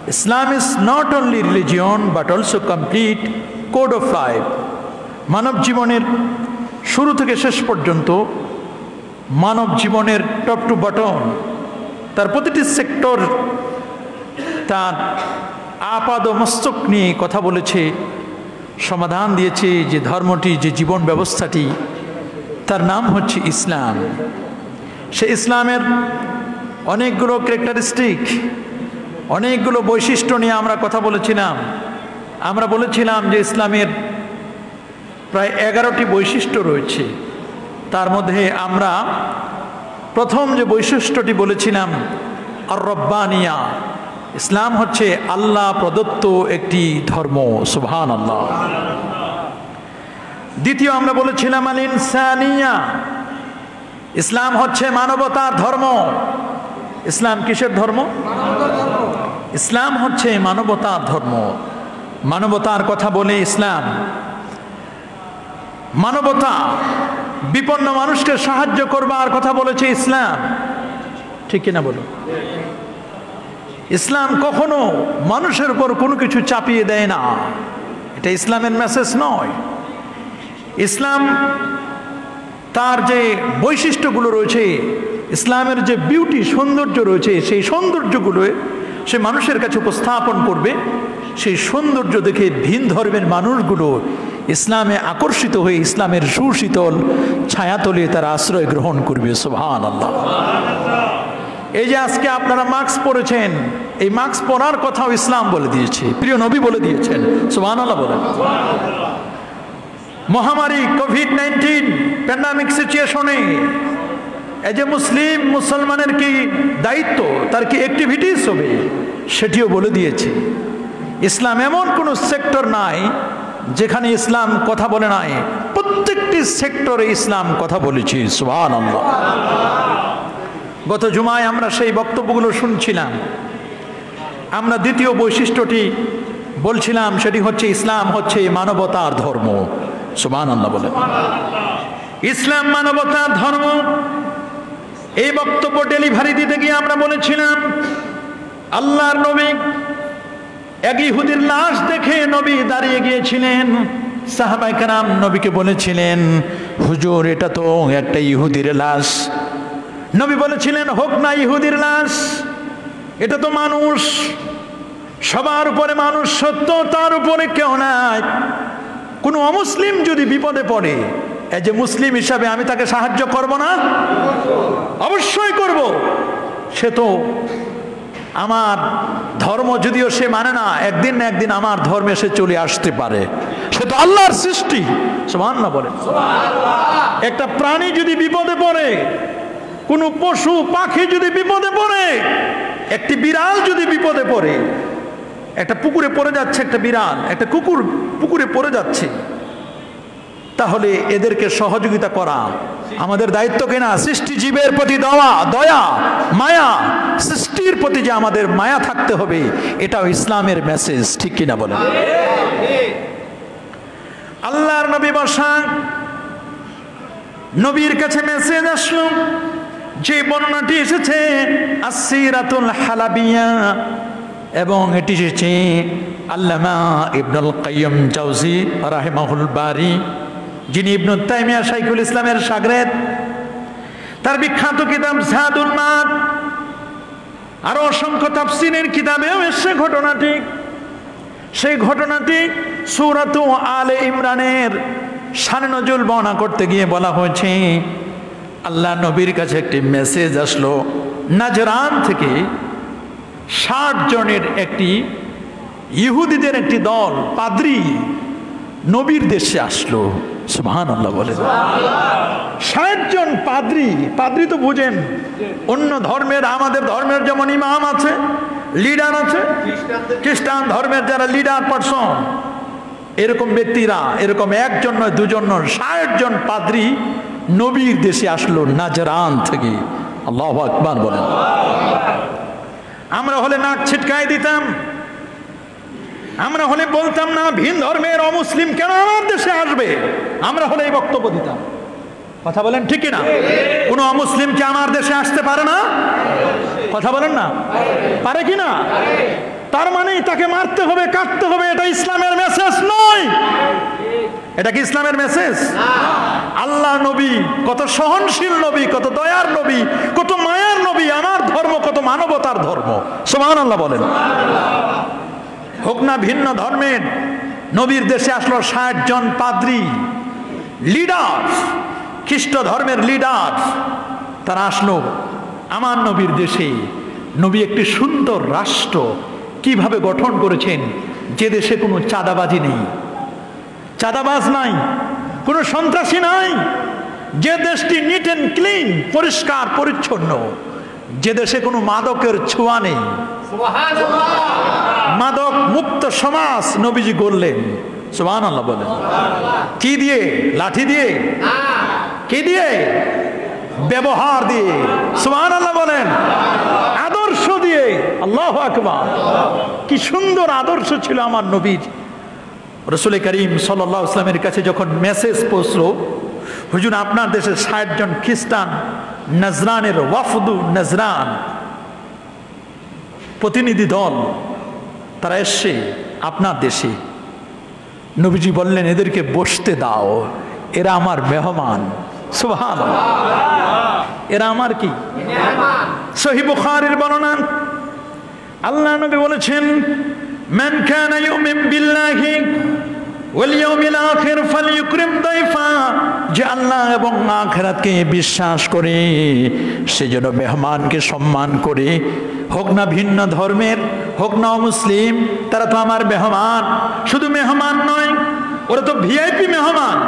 Islam is not only religion but also complete code of life. মানব জীবনের শুরু থেকে শেষ পর্যন্ত মানব জীবনের টপ টু বটম তার প্রতিটি সেক্টর তার আপাদ মস্তক নিয়ে কথা বলেছে, সমাধান দিয়েছে যে ধর্মটি, যে জীবন ব্যবস্থাটি, তার নাম হচ্ছে ইসলাম। সে ইসলামের অনেকগুলো ক্যারেক্টারিস্টিক, অনেকগুলো বৈশিষ্ট্য নিয়ে আমরা কথা বলেছিলাম। আমরা বলেছিলাম যে ইসলামের প্রায় 11টি বৈশিষ্ট্য রয়েছে। তার মধ্যে আমরা প্রথম যে বৈশিষ্ট্যটি বলেছিলাম আর রব্বানিয়া, ইসলাম হচ্ছে আল্লাহ প্রদত্ত একটি ধর্ম। সুবহানাল্লাহ। দ্বিতীয় আমরা বলেছিলাম আল ইনসানিয়া, ইসলাম হচ্ছে মানবতার ধর্ম। ইসলাম কিসের ধর্ম? ইসলাম হচ্ছে মানবতার ধর্ম। মানবতার কথা বলে ইসলাম, মানবতা, বিপন্ন মানুষকে সাহায্য করবার কথা বলেছে ইসলাম, ঠিক কিনা বলো? ইসলাম কখনো মানুষের উপর কোনো কিছু চাপিয়ে দেয় না, এটা ইসলামের মেসেজ নয়। ইসলাম তার যে বৈশিষ্ট্যগুলো রয়েছে, ইসলামের যে বিউটি, সৌন্দর্য রয়েছে, সেই সৌন্দর্যগুলো সে মানুষের কাছে উপস্থাপন করবে। সেই সৌন্দর্য দেখে ভিন ধর্মের মানুষগুলো ইসলামে আকর্ষিত হয়ে ইসলামের সুশীতল ছায়াতলে তারা আশ্রয় গ্রহণ করবে। সুবহানাল্লাহ। এই যে আজকে আপনারা মাস্ক পরেছেন, এই মাস্ক পরার কথাও ইসলাম বলে দিয়েছে, প্রিয় নবী বলে দিয়েছেন। সুবহানাল্লাহ বলেন। মহামারী কোভিড-19 প্যান্ডামিক সিচুয়েশনে এই যে মুসলমানের কি দায়িত্ব, তার কি অ্যাক্টিভিটিস হবে, সেটিও বলে দিয়েছে। ইসলাম এমন কোনো সেক্টর নাই যেখানে ইসলাম কথা বলে নাই, প্রত্যেকটি সেক্টরে ইসলাম কথা বলেছে। সুবহানাল্লাহ। গত জুমায় আমরা সেই বক্তব্যগুলো শুনছিলাম। আমরা দ্বিতীয় বৈশিষ্ট্যটি বলছিলাম, সেটি হচ্ছে ইসলাম হচ্ছে মানবতার ধর্ম। সুবহানাল্লাহ বলেন। ইসলাম মানবতার ধর্ম। এই বক্তব্য ডেলিভারি দিতে গিয়ে আমরা বলেছিলাম, আল্লাহর নবী এক ইহুদির লাশ দেখে নবী দাঁড়িয়ে গিয়েছিলেন। সাহাবায়ে কেরাম নবীকে বলেছিলেন, হুজুর এটা তো একটা ইহুদির লাশ। নবী বলেছিলেন, হোক না ইহুদির লাশ, এটা তো মানুষ, সবার উপরে মানুষ সত্য, তার উপরে কেউ নাই। কোনো অমুসলিম যদি বিপদে পড়ে, এই যে মুসলিম হিসাবে আমি তাকে সাহায্য করব না? অবশ্যই করব। সে তো আমার ধর্ম যদিও সে মানে না, একদিন না একদিন আমার ধর্মে সে চলে আসতে পারে। সে তো আল্লাহর সৃষ্টি। সুবহানাল্লাহ বলেন। একটা প্রাণী যদি বিপদে পড়ে, কোনো পশু পাখি যদি বিপদে পড়ে, একটি বিড়াল যদি বিপদে পড়ে, একটা পুকুরে পড়ে যাচ্ছে একটা বিড়াল, একটা কুকুর পুকুরে পড়ে যাচ্ছে, তাহলে এদেরকে সহযোগিতা করা আমাদের দায়িত্ব কিনা? সৃষ্টি জীবের প্রতি দয়া মায়া, সৃষ্টির প্রতি যে আমাদের মায়া থাকতে হবে, এটাও ইসলামের মেসেজ, ঠিক কিনা বলেন? আল্লাহর নবী বসা, নবীর কাছে মেসেজ আসলো। যে বর্ণনাটি এসেছে আসসিরাতুল হালাবিয়া, এবং এটি এসেছে আল্লামা ইবনুল কাইয়্যিম জাওজি রাহিমাহুল বারি, যিনি ইবনে তাইমিয়া শাইখুল ইসলামের শাগরেদ। তার বিখ্যাত কিতাব জাদুল মাদ, আরো অসংখ্য তাফসীরের কিতাবেও এসেছে ঘটনাটি। সেই ঘটনাটি সূরাত আলে ইমরানের শানে নজুল বর্ণনা করতে গিয়ে বলা হয়েছে, আল্লাহ নবীর কাছে একটি মেসেজ আসলো নাজরান থেকে। 60 জনের একটি ইহুদিদের একটি দল, পাদ্রী, নবীর দেশে আসলো। সুবহানাল্লাহ বলেন। 60 জন পাদ্রী। পাদ্রী তো বুঝেন, অন্য ধর্মের, আমাদের ধর্মের যেমন ইমাম আছে, লিডার আছে, খ্রিস্টান ধর্মের যারা লিডার পারসন, এরকম ব্যক্তিরা, এরকম একজন নয়, দুজন নয়, 60 জন পাদ্রী নবীর দেশে আসলো নাজরান থেকে। আল্লাহু আকবার বলেন। আমরা হলে নাক ছিটকাই দিতাম, আমরা হলে বলতাম না ভিন ধর্মের অমুসলিম কেন আমার দেশে আসবে, আমরা হলে এই বক্তব্য দিতাম। কথা বলেন ঠিক কিনা? কোন অমুসলিম কি আমার দেশে আসতে পারে না? কথা বলেন না, পারে কিনা? তার মানে তাকে মারতে হবে, কাটতে হবে, এটা ইসলামের মেসেজ নয়। এটা কি ইসলামের মেসেজ? আল্লাহ নবী কত সহনশীল নবী, কত দয়ার নবী, কত মায়ার নবী। আমার ধর্ম কত মানবতার ধর্ম। সুবহানাল্লাহ বলেন। হোক না ভিন্ন ধর্মের, নবীর দেশে আসলো 60 জন পাদ্রী, লিডার, খ্রিস্ট ধর্মের লিডার। তারা আসলো আমার নবীর দেশে। নবী একটি সুন্দর রাষ্ট্র কিভাবে গঠন করেছেন, যে দেশে কোনো চাঁদাবাজি নেই, চাঁদাবাজ নাই, কোনো সন্ত্রাসী নাই, যে দেশটি নিট অ্যান্ড ক্লিন, পরিষ্কার পরিচ্ছন্ন, যে দেশে কোনো মাদকের ছোঁয়া নেই, মাদক মুক্ত সমাজ নবীজি গড়লেন। সুবহানাল্লাহ বলেন। কি দিয়ে? লাঠি দিয়ে? কি দিয়ে? ব্যবহার দিয়ে। সুবহানাল্লাহ বলেন। আদর্শ দিয়ে। আল্লাহু আকবার। কি সুন্দর আদর্শ ছিল আমার নবীর। রাসূল করিম সাল্লাল্লাহু আলাইহি ওয়াসাল্লামের কাছে যখন মেসেজ পৌঁছলো, হুজুর আপনার দেশে 60 জন খ্রিস্টান নজরানের ওয়াফদু নজরান প্রতিনিধি দল, তারা এসছে আপনার দেশে। নবীজি বললেন এদেরকে বসতে দাও, এরা আমার মেহমান। সুবহানাল্লাহ। এরা আমার কি? সহিহ বুখারীর বর্ণনা, আল্লাহ নবী বলেছেন, মান কানা ইউমিন বিল্লাহি ওয়াল ইয়াউমিল আখির ফালইউকরিম দাইফা, যে আল্লাহ এবং আখিরাতকে বিশ্বাস করে সে যেন মেহমানকে সম্মান করে। হোক না ভিন্ন ধর্মের, হোক না মুসলিম, তারা তো আমার মেহমান। শুধু মেহমান নয়, ওরা তো ভিআইপি মেহমান।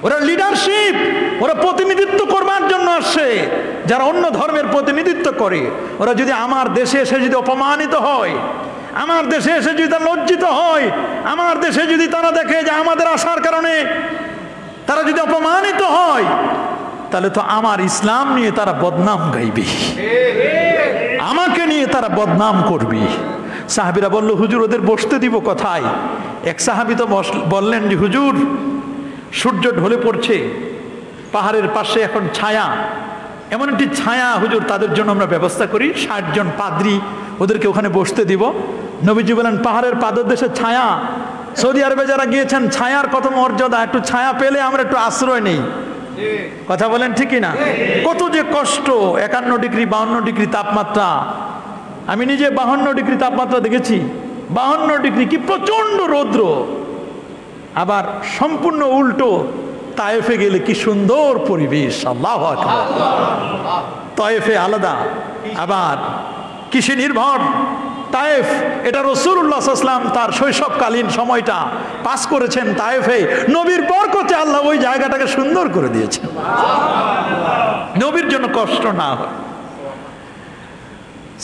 ওরা লিডারশিপ, ওরা প্রতিনিধিত্ব করবার জন্য আসছে। যারা অন্য ধর্মের প্রতিনিধিত্ব করে, ওরা যদি আমার দেশে এসে যদি অপমানিত হয়, আমার দেশে এসে যদি তারা লজ্জিত হয়, আমার দেশে যদি তারা দেখে যে আমাদের আসার কারণে তারা যদি অপমানিত হয়, তাহলে তো আমার ইসলাম নিয়ে তারা বদনাম গাইবে, আমাকে নিয়ে তারা বদনাম করবে। সাহাবীরা বলল, হুজুর ওদের বসতে দিব কোথায়? এক সাহাবী তো বললেন যে হুজুর সূর্য ঢলে পড়ছে, পাহাড়ের পাশে এখন ছায়া, এমন একটি ছায়া হুজুর তাদের জন্য আমরা ব্যবস্থা করি, 60 জন পাদ্রী, ওদেরকে ওখানে বসতে দিব। নবীজি বলেন পাহাড়ের পাদদেশে ছায়া। সৌদি আরবে যারা গিয়েছেন, ছায়ার কত মর্যাদা, একটু ছায়া পেলে আমরা একটু আশ্রয় নেই। কথা বলেন ঠিকই না? কত যে কষ্ট, 51 ডিগ্রি 52 ডিগ্রি তাপমাত্রা। আমি নিজে 52 ডিগ্রি তাপমাত্রা দেখেছি। 52 ডিগ্রি, কি প্রচন্ড রৌদ্র। আবার সম্পূর্ণ উল্টো তায়েফে গেলে কি সুন্দর পরিবেশ। আল্লাহু আকবার। তায়েফে আলাদা, আবার কৃষি নির্ভর তায়েফ। এটা রাসূলুল্লাহ সাল্লাল্লাহু আলাইহি ওয়াসাল্লাম তার শৈশবকালীন সময়টা পাস করেছেন তায়েফে। নবীর বরকতে আল্লাহ ওই জায়গাটাকে সুন্দর করে দিয়েছেন, নবীর জন্য কষ্ট না হয়।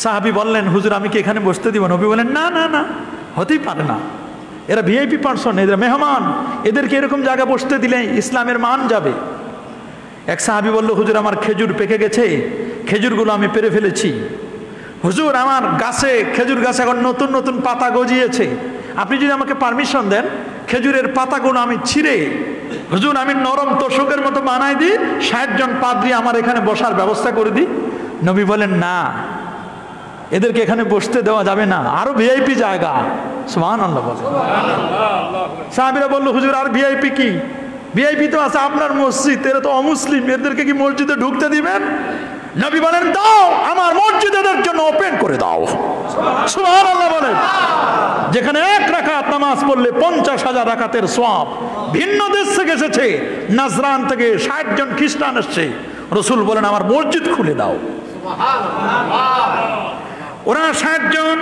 সাহাবী বললেন, হুজুর আমি কি এখানে বসতে দিব? নবী বলেন, না না না, হতেই পারে না, এরা ভিআইপি পার্সন, এরা মেহমান, এদেরকে এরকম জায়গা বসতে দিলে ইসলামের মান যাবে। এক সাহাবী বলল, হুজুর আমার খেজুর পেকে গেছে, খেজুরগুলো আমি পেরে ফেলেছি। হুজুর আমার গাছে, খেজুর গাছে এখন নতুন নতুন পাতা গজিয়েছে, আপনি যদি আমাকে পারমিশন দেন খেজুরের পাতাগুলো আমি ছিঁড়ে হুজুর আমি নরম তোষকের মতো বানাই দিই, 60 জন পাদ্রী আমার এখানে বসার ব্যবস্থা করে দিই। নবী বলেন, না, এদেরকে এখানে বসতে দেওয়া যাবে না, আরো ভিআইপি জায়গা। সুবহানাল্লাহ বলে। সাহাবীরা বলল, হুজুর আর ভিআইপি কি? ভিআইপি তো আছে আপনার মসজিদ, এরা তো অমুসলিম, এদেরকে কি মসজিদে ঢুকতে দিবেন? নবী বলেন, দাও, আমার মসজিদের জন্য ওপেন করে দাও। সুবহানাল্লাহ বলেন। যেখানে 1 রাকাত নামাজ পড়লে 50,000 রাকাতের সওয়াব। ভিন্ন দেশ থেকে এসেছে, নাজরান থেকে 60 জন খ্রিস্টান এসেছে, রাসূল বলেন আমার মসজিদ খুলে দাও। ওরা 60 জন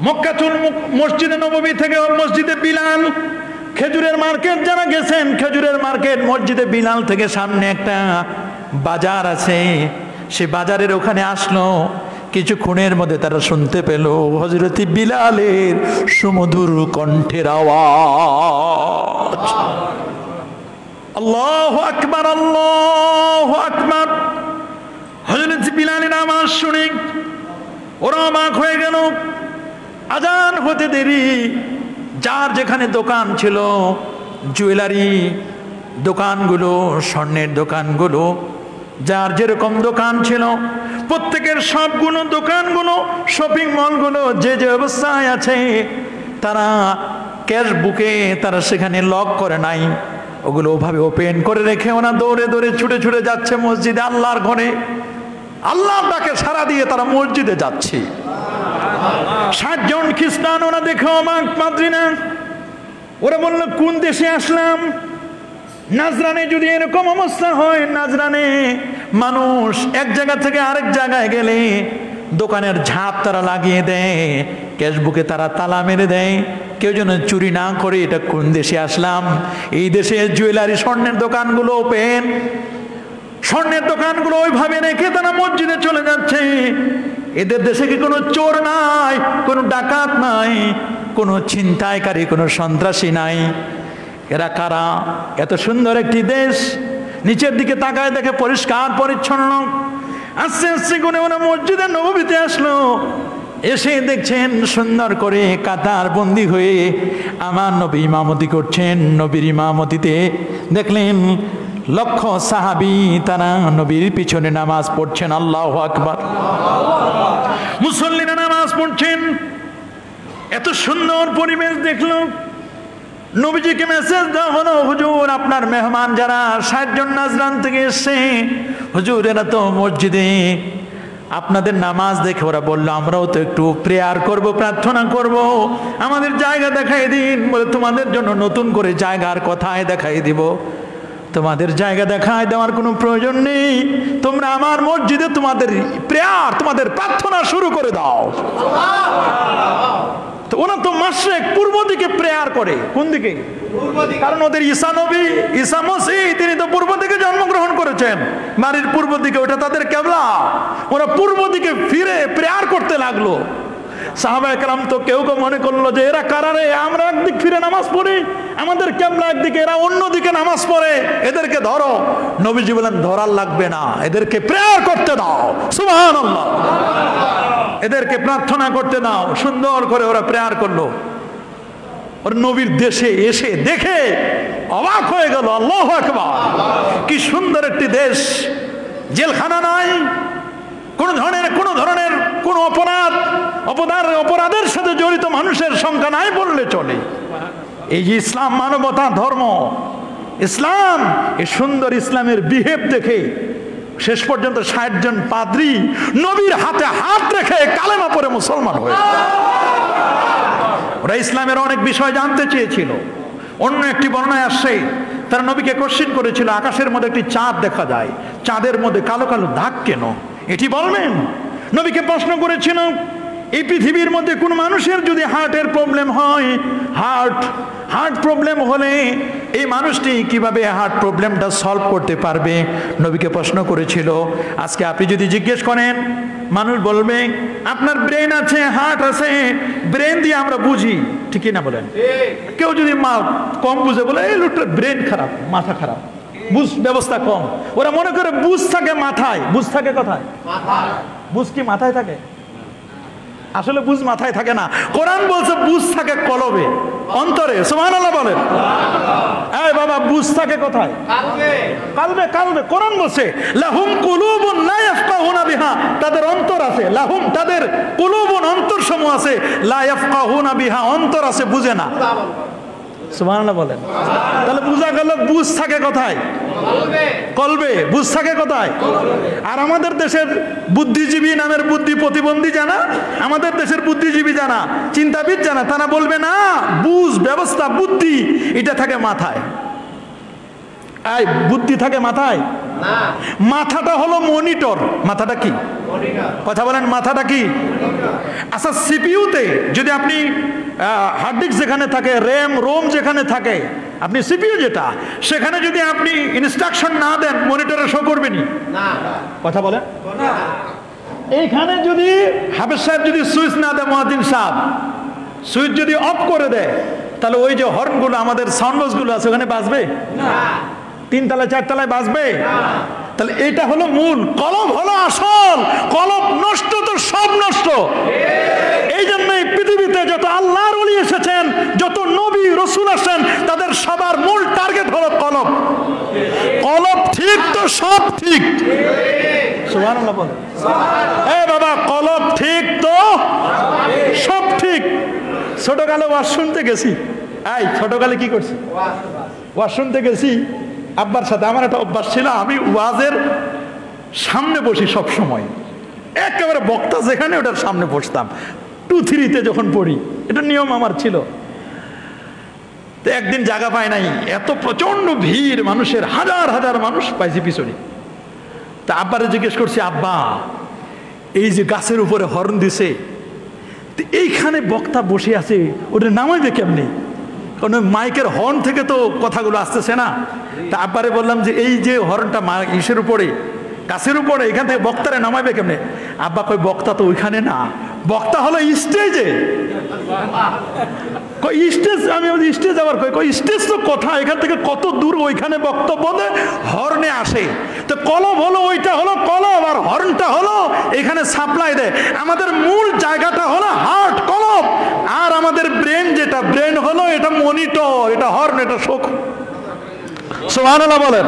মক্কাতুল মসজিদে নববী থেকে মসজিদে বিলাল, খেজুরের মার্কেট যারা গেছেন, খেজুরের মার্কেট মসজিদে বিলাল থেকে সামনে একটা বাজার আছে, সে বাজারের ওখানে আসলো। কিছুক্ষণের মধ্যে তারা শুনতে পেল হযরত বিলালের সুমধুর কণ্ঠের আওয়াজ। আল্লাহু আকবার, আল্লাহু আকবার। হযরত বিলালের আওয়াজ শুনে ওরা অবাক হয়ে গেল। আজান হতে দেরি, যার যেখানে দোকান ছিল, জুয়েলারি দোকানগুলো, স্বর্ণের দোকানগুলো, যার যেরকম দোকান ছিল, প্রত্যেকের সবগুলো দোকানগুলো শপিং মলগুলো যে যে অবস্থায় আছে, তারা ক্যাশ বুকে তারা সেখানে লক করে নাই, ওগুলো ওভাবে ওপেন করে রেখে ওরা দৌড়ে দৌড়ে ছুটে ছুটে যাচ্ছে মসজিদে, আল্লাহর ঘরে আল্লাহর ডাকে সাড়া দিয়ে তারা মসজিদে যাচ্ছে। 60 জন খ্রিস্টান ওরা দেখে অবাক পাদ্রীরা, ওরা বলল কোন দেশে আসলাম? নাজরানে যদি এরকম অবস্থা হয়, নাজরানে মানুষ এক জায়গা থেকে আরেক জায়গায় গেলে দোকানের ঝাঁপ তারা লাগিয়ে দেয়, ক্যাশবুকে তারা তালা মেরে দেয়, কেউ যেন চুরি না করে। এটা কোন দেশে আসলাম? এই দেশে জুয়েলারি স্বর্ণের দোকানগুলো ওপেন, স্বর্ণের দোকানগুলো ওইভাবে রেখে তারা মসজিদে চলে যাচ্ছে। এদের দেশে কি কোনো চোর নাই, কোনো ডাকাত নাই, কোনো ছিনতাইকারী, কোনো সন্ত্রাসী নাই? এরা কারা? এত সুন্দর একটি দেশ, নিচের দিকে তাকায় দেখে পরিষ্কার পরিচ্ছন্ন। আস্তে আস্তে করে ওরা মসজিদে নববীতে আসলো, এসে দেখছেন সুন্দর করে কাতার বন্দি হয়ে আমার নবী ইমামতি করছেন। নবীর ইমামতিতে দেখলেন লক্ষ সাহাবী তারা নবীর পিছনে নামাজ পড়ছেন। আল্লাহু আকবার। মুসল্লিরা নামাজ পড়ছেন। এত সুন্দর পরিবেশ দেখলো, নবীজিকে মেসেজ দেওয়া হলো, হুজুর আপনার মেহমান যারা 60 জন নাজরান থেকে এসছে, হুজুর এরা তো মসজিদে আপনাদের নামাজ দেখে ওরা বললো আমরাও তো একটু প্রেয়ার করব, প্রার্থনা করব, আমাদের জায়গা দেখাই দিন। বলে তোমাদের জন্য নতুন করে জায়গার কথায় দেখাই দিব, তোমাদের জায়গা দেখায় দেওয়ার কোনো প্রয়োজন নেই, তোমরা আমার মসজিদে তোমাদের প্রেয়ার, তোমাদের প্রার্থনা শুরু করে দাও। তো ওরা তো মাশরিক পূর্ব দিকে প্রেয়ার করে। কোন দিকে? কারণ ওদের ঈসা নবী, ঈসা মসিহ তিনি তো পূর্ব দিকে জন্মগ্রহণ করেছেন, বাড়ির পূর্ব দিকে, ওটা তাদের কিবলা। ওরা পূর্ব দিকে ফিরে প্রেয়ার করতে লাগলো। সাহাবায়ে কেরাম তো কেউ কেউ মনে করলো যে এরা কারারে, আমরা একদিক ফিরে নামাজ পড়ি, আমাদের কিবলা একদিকে, এরা অন্যদিকে নামাজ পড়ে, এদেরকে ধরো। নবীজি বলেন ধরার লাগবে না, এদেরকে প্রেয়ার করতে দাও। সুবহানাল্লাহ। এদেরকে প্রার্থনা করতে দাও। সুন্দর করে ওরা প্রেয়ার করলো। ওর নবীর দেশে এসে দেখে অবাক হয়ে গেল। আল্লাহু আকবার। কি সুন্দর একটি দেশ, জেলখানা নাই, কোন ধরনের কোন অপরাধের সাথে জড়িত মানুষের সংখ্যা নাই বললে চলে। এই যে ইসলাম মানবতা ধর্ম, ইসলাম, এই সুন্দর ইসলামের বিহেভ দেখে শেষ পর্যন্ত 60 জন পাদ্রী নবীর হাতে হাত রেখে কালেমা পড়ে মুসলমান হয়ে। ওরা ইসলামের অনেক বিষয় জানতে চেয়েছিল। অন্য একটি বর্ণনায় আসছে তারা নবীকে কোশ্চেন করেছিল, আকাশের মধ্যে একটি চাঁদ দেখা যায়, চাঁদের মধ্যে কালো কালো দাগ কেন? এটি বলবেন। নবীকে প্রশ্ন করেছিল, এই পৃথিবীর মধ্যে কোন মানুষের যদি হার্টের প্রবলেম হয়, হার্ট প্রবলেম হলে এই মানুষটি কিভাবে হার্ট প্রবলেমটা সলভ করতে পারবে? নবীকে প্রশ্ন করেছিল। আজকে আপনি যদি জিজ্ঞেস করেন, মানুষ বলবে আপনার ব্রেন আছে, হার্ট আছে, ব্রেন দিয়ে আমরা বুঝি, ঠিকই না বলেন? কেউ যদি কম বুঝে বলে এই লোকটার ব্রেন খারাপ, মাথা খারাপ, বুঝ ব্যবস্থা কম। ওরা মনে করে বুঝ থাকে মাথায়। বুঝ থাকে কোথায়? বুঝ কি মাথায় থাকে? আসলে বুঝ মাথায় থাকে না। কোরআন বলছে বুঝ থাকে কলবে, অন্তরে। সুবহানাল্লাহ বলেন। এই বাবা, বুঝ থাকে কোথায়? কালবে। কালবে। কোরআন বলছে লাহুম কুলুবুন লা ইয়াফকাহুনা বিহা, তাদের অন্তর আছে। লাহুম, তাদের কুলুবুন, অন্তর সমূহ আছে, লা ইয়াফকাহুনা বিহা, অন্তর আছে, বুঝে না। সুবহানাল্লাহ বলেন। তাহলে বুঝা গেল বুঝ থাকে কোথায়? কলবে। বুঝ থাকে কোথায়? আর আমাদের দেশের বুদ্ধিজীবী নামের বুদ্ধি প্রতিবন্ধী জানা, আমাদের দেশের বুদ্ধিজীবী জানা, চিন্তাবিদ জানা, তারা বলবে না, বুঝ ব্যবস্থা, বুদ্ধি এটা থাকে মাথায়। এই বুদ্ধি থাকে মাথায়? মাথাটা হলো মনিটর। মাথাটা কি? কথা বলেন, মাথাটা কি? আচ্ছা, সিপিইউতে যদি আপনি হার্ড ডিস্ক যেখানে থাকে, র্যাম রোম যেখানে থাকে, আপনি সিপিইউ যেটা, সেখানে যদি আপনি ইনস্ট্রাকশন না দেন, মনিটরে শো করবে নি? কথা বলেন। এইখানে যদি হাফেজ সাহেব যদি সুইচ না দেয়, মুয়াজ্জিন সাহেব সুইচ যদি অফ করে দেয়, তাহলে ওই যে হর্নগুলো, আমাদের সাউন্ড বক্সগুলো আছে, ওখানে বাজবে না? 3 তলায় 4 তলায় বাজবে? তাহলে এটা হলো মূল, কলব হলো আসল। কলব নষ্ট তো সব নষ্ট। এই জন্যই পৃথিবীতে যত আল্লাহর ওলি এসেছেন, যত নবী রসুল আসেন, তাদের সবার মূল টার্গেট হলো কলব। কলব ঠিক তো সব ঠিক। সুবহানাল্লাহ বলেন। এই বাবা, কলব ঠিক তো ছোটকালে ওয়াজ শুনতে গেছি। ছোটকালে কি করছি? ওয়াজ শুনতে গেছি আব্বার সাথে। আমার একটা অভ্যাস ছিল, আমি ওয়াজের সামনে বসি সব সময়, একেবারে বক্তা যেখানে ওটার সামনে বসতাম। 2-3-তে যখন পড়ি, এটা নিয়ম আমার ছিল। তো একদিন জায়গা পায় নাই, এত প্রচন্ড ভিড় মানুষের, হাজার হাজার মানুষ পাইছি পিছনে। তা আব্বারে জিজ্ঞেস করছি, আব্বা এই যে গাছের উপরে হর্ন দিছে, এইখানে বক্তা বসে আছে, ওটা নামাইবে কেমনি? কারণ মাইকের হর্ন থেকে তো কথাগুলো আসতেছে না। তা আব্বারে বললাম যে এই যে হর্নটা ইসের উপরে, গাছের উপরে, এখান থেকে বক্তারে নামাইবে কেমনে? আব্বা কই বক্তা তো ওইখানে না, বক্তা হলো স্টেজে। স্টেজ, আমি স্টেজ আবার কই স্টেজ তো কথা, এখান থেকে কত দূর, ওইখানে বক্তব্য দেয়, হর্নে আসে। তো কলব হলো, ওইটা হলো কলব, আর হর্নটা হলো এখানে সাপ্লাই দেয়। আমাদের মূল জায়গাটা হলো হার্ট, কলব, আর আমাদের ব্রেন, যেটা ব্রেন হলো এটা মনিটর, এটা হর্ন, এটা শোক। সুবহানাল্লাহ বলেন,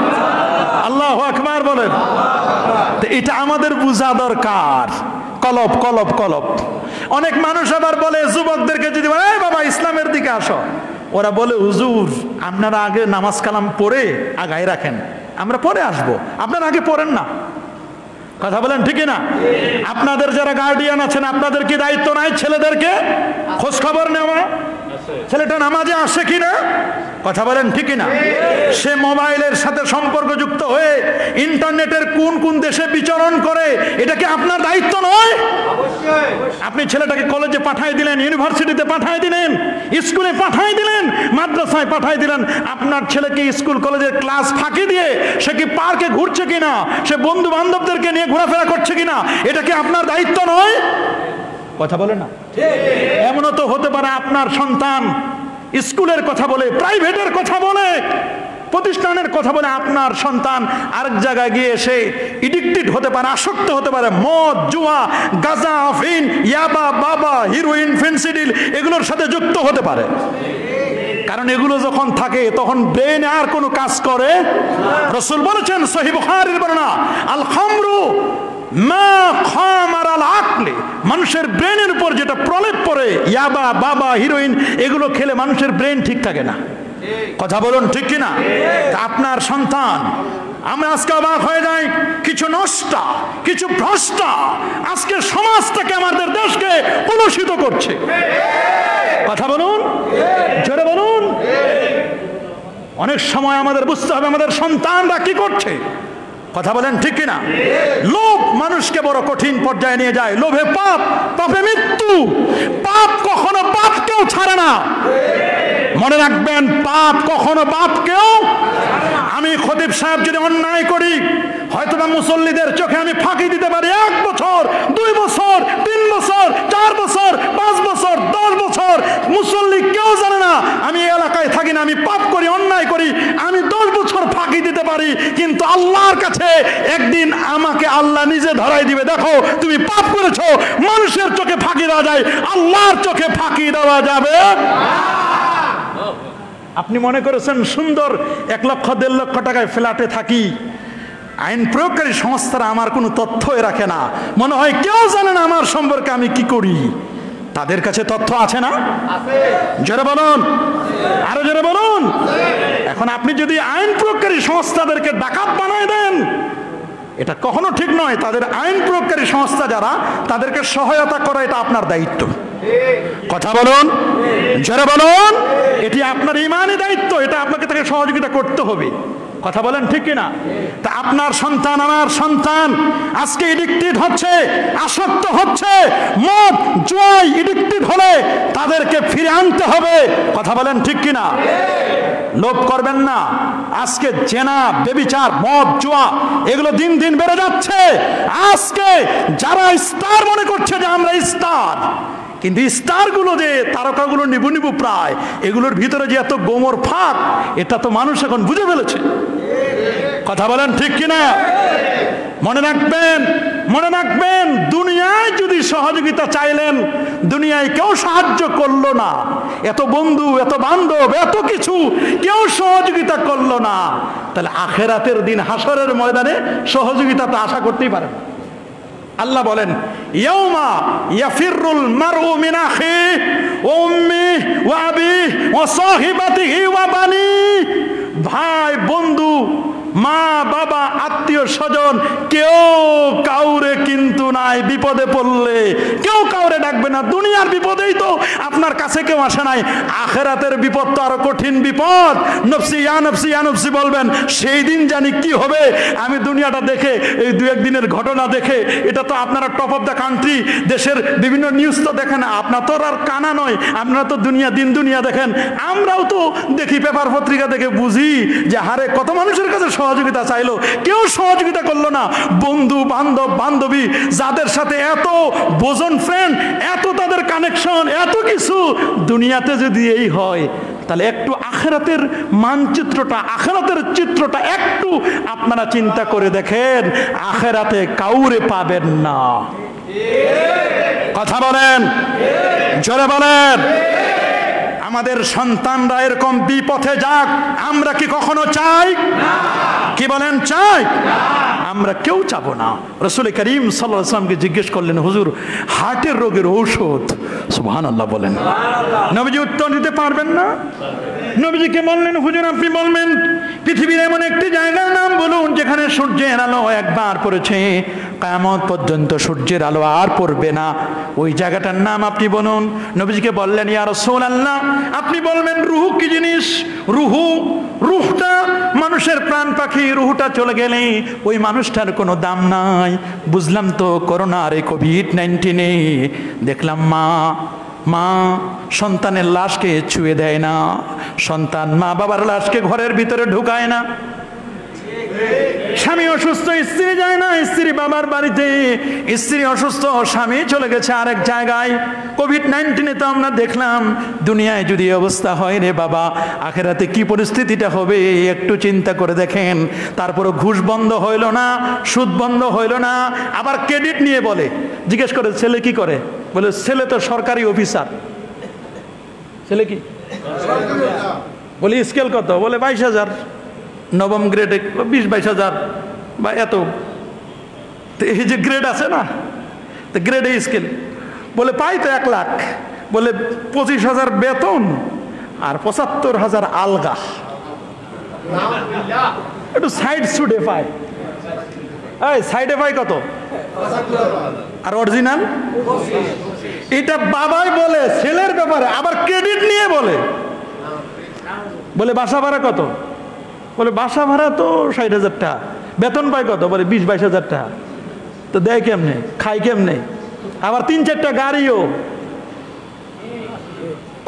আল্লাহু আকবার বলেন। তো এটা আমাদের বোঝা দরকার। কলব কলব কলব। অনেক মানুষ আবার বলে যুবকদেরকে যদি বলে, এই বাবা ইসলামের দিকে আসো, ওরা বলে হুজুর আপনারা আগে নামাজ কালাম পড়ে আগায় রাখেন, আমরা পরে আসবো, আপনারা আগে পড়েন না। কথা বলেন ঠিক না? আপনাদের যারা গার্ডিয়ান আছেন, আপনাদের কি দায়িত্ব নাই ছেলেদেরকে খোঁজ খবর নেওয়া, ছেলেটা নামাজে আসে কিনা? কথা বলেন ঠিক না? সে মোবাইলের সাথে সম্পর্কযুক্ত হয়ে ইন্টারনেটের কোন কোন দেশে বিচরণ করে, এটা কি আপনার দায়িত্ব নয়? আপনি ছেলেটাকে কলেজে পাঠিয়ে দিলেন, ইউনিভার্সিটিতে পাঠিয়ে দিলেন, স্কুলে পাঠিয়ে দিলেন, মাদ্রাসায় পাঠিয়ে দিলেন। আপনার ছেলেকে স্কুল কলেজের ক্লাস ফাঁকি দিয়ে সে কি পার্কে ঘুরছে কিনা, সে বন্ধু বান্ধবদেরকে নিয়ে ঘোরাফেরা করছে কিনা, এটা কি আপনার দায়িত্ব নয়? কথা বলে না? এমনও তো হতে পারে আপনার সন্তান স্কুলের কথা বলে, প্রাইভেটের কথা বলে, প্রতিষ্ঠানের কথা বলে, আপনার সন্তান আরেক জায়গায় গিয়ে এসে এডিক্টেড হতে পারে, আসক্ত হতে পারে, মদ, জুয়া, গাঁজা, আফিন, ইয়াবা, বাবা, হিরোইন, ফেন্সিডিল, এগুলোর সাথে যুক্ত হতে পারে। কারণ এগুলো যখন থাকে তখন ব্রেন আর কোনো কাজ করে। রাসূল বলেছেন, সহিহ বুখারীর বর্ণনা, আল খামরু মা খামার আল আকলি, মানুষের ব্রেনের উপর যেটা প্রলেপ পড়ে, ইয়াবা, বাবা, হিরোইন, এগুলো খেলে মানুষের ব্রেন ঠিক থাকে না। কথা বলুন ঠিক কিনা? আপনার সন্তান, আমি আজকে অবাক হয়ে যাই, কিছু নষ্টা, কিছু ভ্রষ্টা আজকে সমাজটাকে, আমাদের দেশকে কলুষিত করছে। কথা বলুন, জোরে বলুন। অনেক সময় আমাদের বুঝতে হবে আমাদের সন্তানরা কি করছে। কথা বলেন ঠিক কিনা? লোভ মানুষকে বড় কঠিন পর্যায়ে নিয়ে যায়। লোভে পাপ, পাপে মৃত্যু। পাপ কখনো বাপকেও ছাড়ে না, মনে রাখবেন, পাপ কখনো বাপকেও। আমি খতিব সাহেব যদি অন্যায় করি, হয়তোবা মুসল্লিদের চোখে আমি ফাঁকি দিতে পারি 1 বছর, 2 বছর, 3 বছর, 4 বছর, 5 বছর, 10 বছর, মুসল্লি কেউ জানে না আমি এই এলাকায় থাকি না, আমি পাপ করি, অন্যায় করি, আমি 10 বছর ফাঁকি দিতে পারি। কিন্তু আল্লাহর কাছে একদিন আমাকে আল্লাহ নিজে ধরাই দিবে, দেখো তুমি পাপ করেছো। মানুষের চোখে ফাঁকি দেওয়া যায়, আল্লাহর চোখে ফাঁকি দেওয়া যাবে। আপনি মনে করেছেন সুন্দর 1 লক্ষ 1.5 লক্ষ টাকায় ফ্ল্যাটে থাকি, আইন প্রয়োগকারী সংস্থারা আমার কোনো তথ্যই রাখে না, মনে হয় কেউ জানে না আমার সম্পর্কে আমি কি করি। তাদের কাছে তথ্য আছে না? জোরে বলুন, আরো জোরে বলুন। এখন আপনি যদি আইন প্রয়োগকারী সংস্থাদেরকে ডাকাত বানায় দেন, এটা কখনো ঠিক নয়। তাদের আইন প্রয়োগকারী সংস্থা যারা, তাদেরকে সহায়তা করা এটা আপনার দায়িত্ব। কথা বলুন, জোরে বলুন। এটি আপনার ঈমানি দায়িত্ব, এটা আপনাকে তাকে সহযোগিতা করতে হবে। কথা বলেন ঠিক কিনা? তা আপনার সন্তান, আমার সন্তান আজকে এডিক্টেড হচ্ছে, আসক্ত হচ্ছে, মদ, জুয়ায় এডিক্টেড হলে তাদেরকে ফিরে আনতে হবে। কথা বলেন ঠিক কিনা? লোভ করবেন না। আজকে জেনা, ব্যভিচার, মদ, জুয়া এগুলো দিন দিন বেড়ে যাচ্ছে। আজকে যারা স্টার মনে করছে যে আমরা স্টার, কিন্তু স্টারগুলো যে তারকাগুলো নিবু নিবু প্রায়, এগুলোর ভিতরে যে এত গোমর ফাঁক, এটা তো মানুষ এখন বুঝে ফেলেছে। কথা বলেন ঠিক কিনা? মনে রাখবেন, মনে রাখবেন, দুনিয়ায় যদি সহযোগিতা চাইলেন, দুনিয়ায় কেউ সাহায্য করলো না, এত বন্ধু, এত বান্ধব, এত কিছু কেউ সহযোগিতা করলো না, তাহলে আখেরাতের দিন হাসরের ময়দানে সহযোগিতা তো আশা করতেই পারেন। আল্লাহ বলেন, ইয়াউমা ইয়াফিরুল মারউ মিন আখিহি ওয়া উম্মিহি ওয়া আবিহি ওয়া সাহিবাতিহি ওয়া বানি, ভাই বন্ধু মা বাবা আত্মীয় স্বজন কেউ কাউরে কিন্তু নাই। বিপদে পড়লে কেউ কাউরে ডাকবে না। দুনিয়ার বিপদেই তো আপনার কাছে কেউ আসে নাই, আখেরাতের বিপদ তো আরো কঠিন বিপদ। নফসি ইয়া নফসি ইয়া নফসি বলবেন, সেই দিন জানি কি হবে। আমি দুনিয়াটা দেখে, এই দু একদিনের ঘটনা দেখে, এটা তো আপনারা টপ অফ দ্য কান্ট্রি, দেশের বিভিন্ন নিউজ তো দেখেন, আপনার তো আর কানা নয়, আপনারা তো দুনিয়া দিন দুনিয়া দেখেন। আমরাও তো দেখি, পেপার পত্রিকা দেখে বুঝি যে হারে কত মানুষের কাছে সহযোগিতা চাইলো, কেউ সহযোগিতা করলো না। বন্ধু বান্ধব বান্ধবী যাদের সাথে এত বোজন ফ্রেন্ড, এত তাদের কানেকশন, এত কিছু, দুনিয়াতে যদি এই হয়, তাহলে একটু আখেরাতের মানচিত্রটা, আখেরাতের চিত্রটা একটু আপনারা চিন্তা করে দেখেন। আখেরাতে কাউরে পাবেন না। কথা বলেন, জোরে বলেন। আমাদের সন্তানরা এরকম বিপথে যাক, আমরা কি কখনো চাই? কি বলেন, চাই? আমরা কেউ চাবো না। রাসূল করিম সাল্লাল্লাহু আলাইহি ওয়াসাল্লামকে জিজ্ঞেস করলেন, হুজুর হার্টের রোগের ঔষধ, সুবহানাল্লাহ বলেন। নবীজি উত্তর দিতে পারবেন না। নবীজিকে বললেন, হুজুর আপনি বলবেন পৃথিবীর এমন একটি জায়গার নাম বলুন যেখানে সূর্যের আলো একবার পড়েছে, কিয়ামত পর্যন্ত সূর্যের আলো আর পড়বে না, ওই জায়গাটার নাম আপনি বলুন। নবীজিকে বললেন, ইয়া রাসূলুল্লাহ আপনি বলবেন রূহ কি জিনিস? রূহটা মানুষের প্রাণ পাখি, রূহটা চলে গেলে ওই মানুষটার কোনো দাম নাই। বুঝলাম তো করোনার এই কোভিড-19 দেখলাম মা সন্তানের লাশকে ছুঁয়ে দেয় না, সন্তান মা বাবার লাশকে ঘরের ভিতরে ঢুকায় না। স্বামী অসুস্থ, স্ত্রী যায় না স্ত্রী বাবার বাড়িতে, স্ত্রী অসুস্থ, স্বামী চলে গেছে আরেক জায়গায়। কোভিড-19 তো আমরা দেখলাম। দুনিয়ায় যদি অবস্থা হয় রে বাবা, আখেরাতে কি পরিস্থিতিটা হবে একটু চিন্তা করে দেখেন। তারপরে ঘুষ বন্ধ হইল না, সুদ বন্ধ হইল না, আবার ক্রেডিট নিয়ে বলে। জিজ্ঞেস করে ছেলে কি করে? বলে ছেলে তো সরকারি অফিসার। ছেলে কি? বলি স্কেল কত? বলে 22,000। নবম গ্রেডে 20-22,000 বা এত। এই যে গ্রেড আছে না, তো গ্রেডে স্কেল। বলে পাই তো 1 লাখ। বলে 25,000 বেতন আর 75,000 আলগা। একটু সাইড সুডে পাই। এই সাইডে পাই কত? আর অরিজিনাল? এটা বাবাই বলে ছেলের ব্যাপারে, আবার ক্রেডিট নিয়ে বলে। বলে বাসা ভাড়া কত? বলে বাসা ভাড়া তো 60,000 টাকা। বেতন পায় কত? বলে 20-22,000 টাকা। তো দেয় কেমনে, খাই কেমনে? আবার 3-4টা গাড়িও।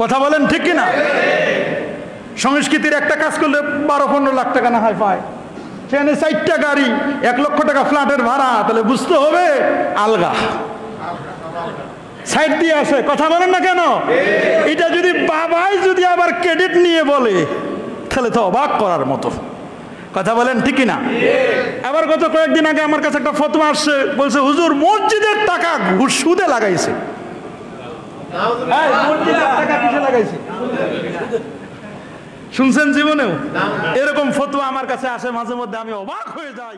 কথা বলেন ঠিক কিনা? সংস্কৃতির একটা কাজ করলে 12-15 লাখ টাকা না হয় পায়। সেখানে 4টা গাড়ি, 1 লক্ষ টাকা ফ্ল্যাটের ভাড়া, তাহলে বুঝতে হবে আলগা। সাইড দিয়ে আসে। কথা বলেন না কেন? এটা যদি বাবাই যদি আবার ক্রেডিট নিয়ে বলে, তাহলে তো অবাক করার মতো। কথা বলেন ঠিক কিনা? আবার গত কয়েকদিন আগে আমার কাছে একটা ফতোয়া আসছে, বলছে হুজুর মসজিদের টাকা ঘুষ সুদে লাগাইছে। মসজিদের টাকা কিসে লাগাইছে? শুনছেন জীবনেও? এরকম ফতোয়া আমার কাছে আসে মাঝে মধ্যে, আমি অবাক হয়ে যাই।